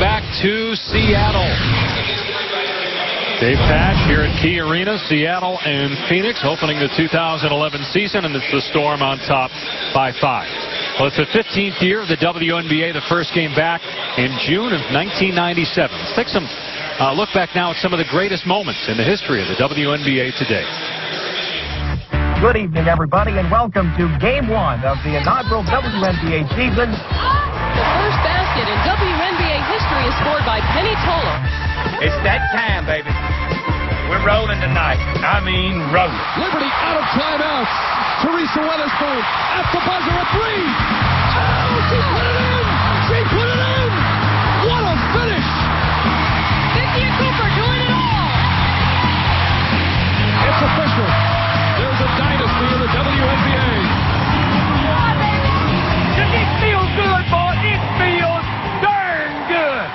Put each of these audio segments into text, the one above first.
back to Seattle. Dave Pash here at Key Arena, Seattle and Phoenix opening the 2011 season, and it's the Storm on top by 5. Well, it's the 15th year of the WNBA, the first game back in June of 1997. Let's take some look back now at some of the greatest moments in the history of the WNBA today. Good evening, everybody, and welcome to Game 1 of the inaugural WNBA season. The first basket in WNBA history is scored by Penny Toller. It's that time, baby. We're rolling tonight. I mean, rolling. Liberty out of timeout. Teresa Weatherspoon at the buzzer, a three. Oh, she put it in. She put it in. What a finish. Cynthia Cooper doing it all. It's official. There's a dynasty in the WNBA. It feels good, boy. It feels darn good.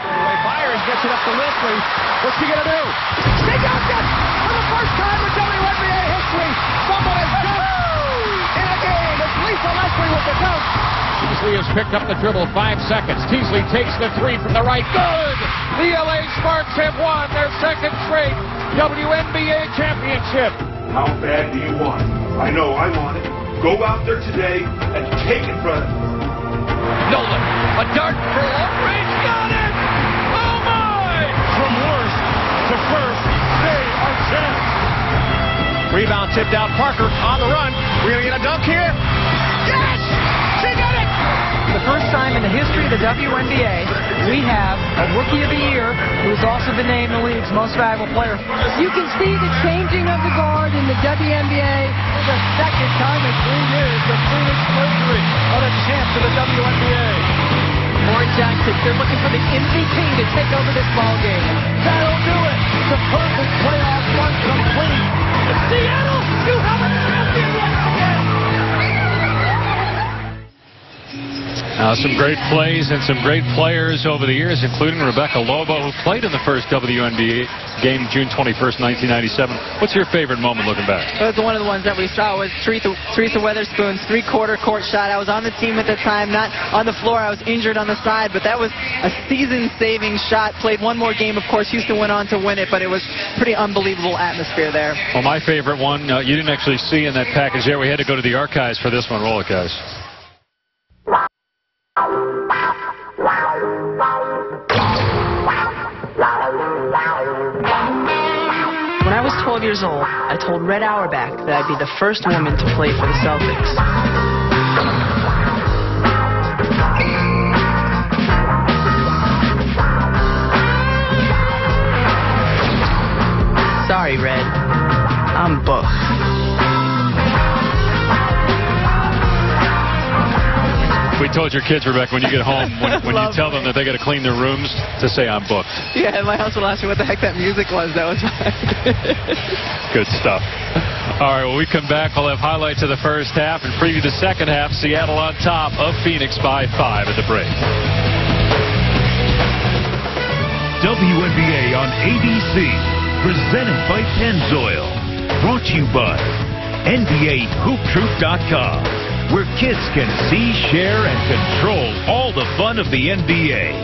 Byers gets it up to Leslie. What's she going to do? She got it! For the first time in WNBA history, someone has dunked in a game. It's Lisa Leslie with the dunk. Teasley has picked up the dribble, 5 seconds. Teasley takes the three from the right. Good! The LA Sparks have won their second straight WNBA championship. How bad do you want it? I know I want it. Go out there today and take it from them. Nolan, a dart for Aldridge, got it! Oh my! From worst to first, they are champs. Rebound tipped out, Parker on the run. We're gonna get a dunk here. Yes! She got it! The first time in the history of the WNBA, we have a Rookie of the Year who's also been named the league's most valuable player. You can see the changing of the guard in the WNBA. For the second time in 3 years, the StormvsMercury are the champs of the WNBA. Lauren Jackson, they're looking for the MVP to take over this ball game. That'll do it. The perfect playoff run complete. Seattle, you have a champion once again. Some great plays and some great players over the years, including Rebecca Lobo, who played in the first WNBA game June 21st, 1997. What's your favorite moment looking back? It was one of the ones that we saw was Teresa Weatherspoon's three-quarter court shot. I was on the team at the time, not on the floor. I was injured on the side, but that was a season-saving shot. Played one more game. Of course, Houston went on to win it, but it was pretty unbelievable atmosphere there. Well, my favorite one, you didn't actually see in that package there. We had to go to the archives for this one. Roll it, guys. When I was 12 years old, I told Red Auerbach that I'd be the first woman to play for the Celtics. Sorry, Red. I'm booked. We told your kids, Rebecca, when you get home, when you tell them that they got to clean their rooms, to say I'm booked. Yeah, and my husband asked me what the heck that music was. That was fine. Good stuff. All right, when we come back, we'll have highlights of the first half and preview the second half. Seattle on top of Phoenix by 5 at the break. WNBA on ABC, presented by Pennzoil. Brought to you by NBAHoopTruth.com. where kids can see, share, and control all the fun of the NBA.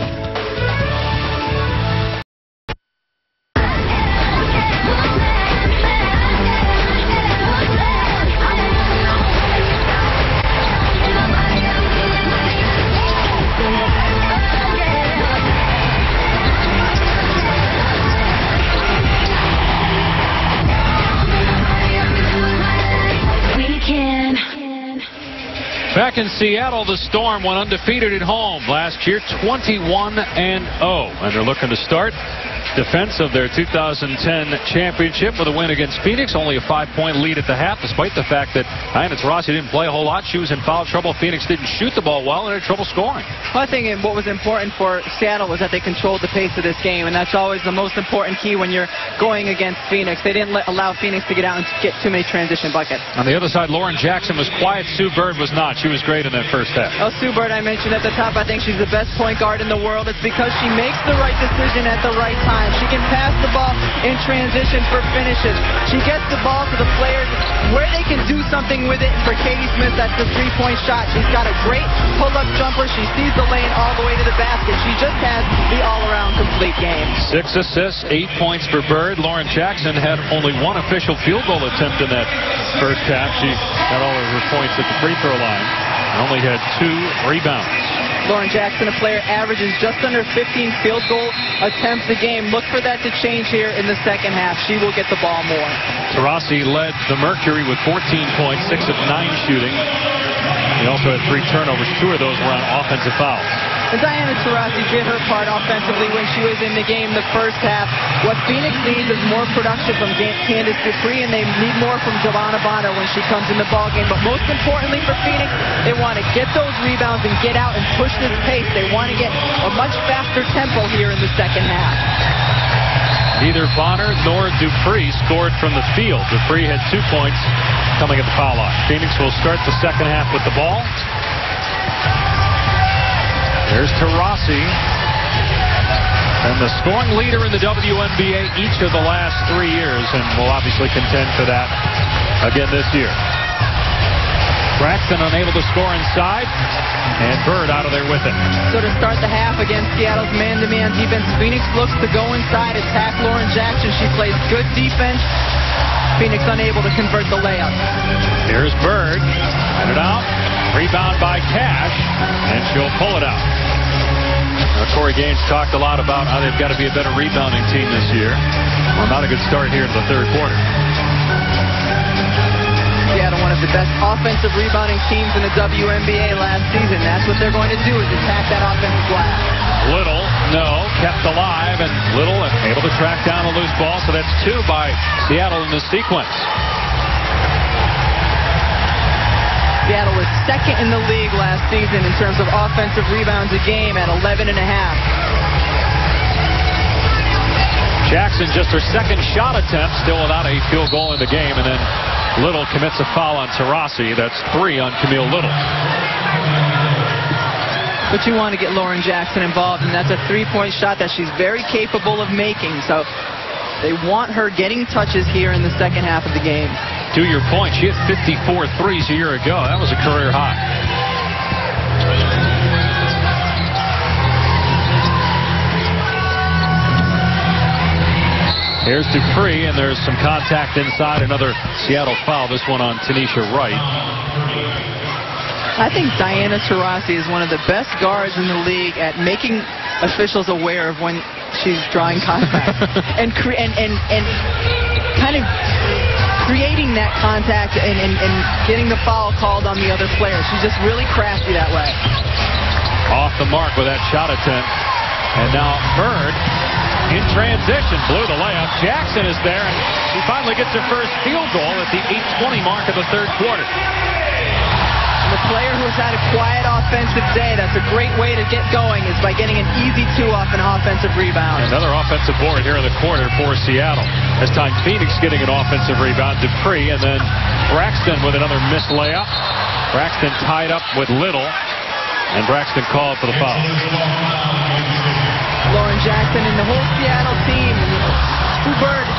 Back in Seattle, the Storm went undefeated at home last year, 21-0, and they're looking to start defense of their 2010 championship with a win against Phoenix. Only a 5-point lead at the half, despite the fact that Hyannis Rossi didn't play a whole lot. She was in foul trouble. Phoenix didn't shoot the ball well and had trouble scoring. Well, I think what was important for Seattle was that they controlled the pace of this game, and that's always the most important key when you're going against Phoenix. They didn't allow Phoenix to get out and get too many transition buckets. On the other side, Lauren Jackson was quiet. Sue Bird was not. She was great in that first half. Oh, Sue Bird, I mentioned at the top, I think she's the best point guard in the world. It's because she makes the right decision at the right time. time. She can pass the ball in transition for finishes. She gets the ball to the players where they can do something with it. For Katie Smith, that's the three-point shot. She's got a great pull-up jumper. She sees the lane all the way to the basket. She just has the all-around complete game. 6 assists, 8 points for Bird. Lauren Jackson had only one official field goal attempt in that first half. She got all of her points at the free throw line and only had 2 rebounds. Lauren Jackson, a player, averages just under 15 field goal attempts a game. Look for that to change here in the second half. She will get the ball more. Taurasi led the Mercury with 14 points, 6 of 9 shooting. He also had 3 turnovers. 2 of those were on offensive fouls. And Diana Taurasi did her part offensively when she was in the game the first half. What Phoenix needs is more production from Candace Dupree, and they need more from Giovanna Bonner when she comes in the ballgame. But most importantly for Phoenix, they want to get those rebounds and get out and push this pace. They want to get a much faster tempo here in the second half. Neither Bonner nor Dupree scored from the field. Dupree had 2 points coming at the foul line. Phoenix will start the second half with the ball. There's Taurasi, and the scoring leader in the WNBA each of the last 3 years, and will obviously contend for that again this year. Braxton unable to score inside, and Bird out of there with it. So to start the half against Seattle's man-to-man defense, Phoenix looks to go inside, attack Lauren Jackson. She plays good defense. Phoenix unable to convert the layup. Here's Bird, and it out. Rebound by Cash, and she'll pull it out. Now, Corey Gaines talked a lot about how they've got to be a better rebounding team this year. Well, not a good start here in the third quarter. Seattle, one of the best offensive rebounding teams in the WNBA last season. That's what they're going to do, is attack that offensive glass. Little, no, kept alive, and Little able to track down a loose ball, so that's 2 by Seattle in the sequence. Seattle was second in the league last season in terms of offensive rebounds a game at 11.5. Jackson just her second shot attempt, still without a field goal in the game, and then Little commits a foul on Taurasi. That's 3 on Camille Little. But you want to get Lauren Jackson involved, and that's a three-point shot that she's very capable of making. So they want her getting touches here in the second half of the game. To your point, she had 54 threes a year ago. That was a career high. Here's Dupree, and there's some contact inside. Another Seattle foul, this one on Tanisha Wright. I think Diana Taurasi is one of the best guards in the league at making officials aware of when she's drawing contact and kind of creating that contact and getting the foul called on the other player. She's just really crafty that way. Off the mark with that shot attempt. And now Bird in transition blew the layup. Jackson is there, and she finally gets her first field goal at the 8:20 mark of the third quarter. The player who's had a quiet offensive day, that's a great way to get going, is by getting an easy 2 off an offensive rebound. Another offensive board here in the quarter for Seattle. This time Phoenix getting an offensive rebound. Dupree, and then Braxton with another missed layup. Braxton tied up with Little, and Braxton called for the foul. Lauren Jackson and the whole Seattle team, Bird,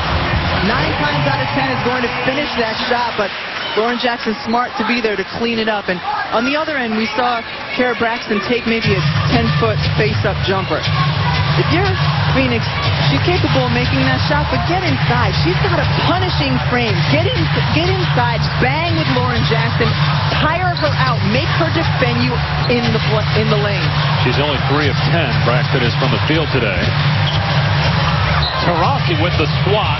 9 times out of 10 is going to finish that shot, but Lauren Jackson's smart to be there to clean it up. And on the other end, we saw Kara Braxton take maybe a 10-foot face-up jumper. If you're Phoenix, she's capable of making that shot, but get inside. She's got a punishing frame. Get inside, bang with Lauren Jackson, tire her out, make her defend you in the lane. She's only 3 of 10. Braxton is from the field today. Taurasi with the swat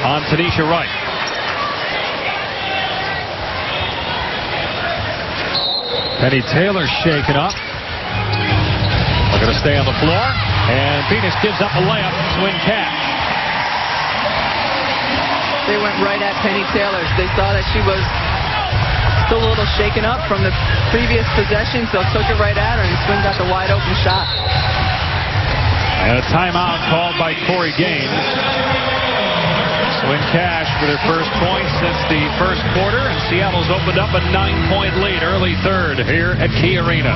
on Tanisha Wright. Penny Taylor shaken up. We're going to stay on the floor. And Phoenix gives up a layup to win cash. They went right at Penny Taylor. They saw that she was still a little shaken up from the previous possession, so took it right at her, and Swin got the wide open shot. And a timeout called by Corey Gaines. Swin Cash with her first point since the first quarter, and Seattle's opened up a 9-point lead early third here at Key Arena.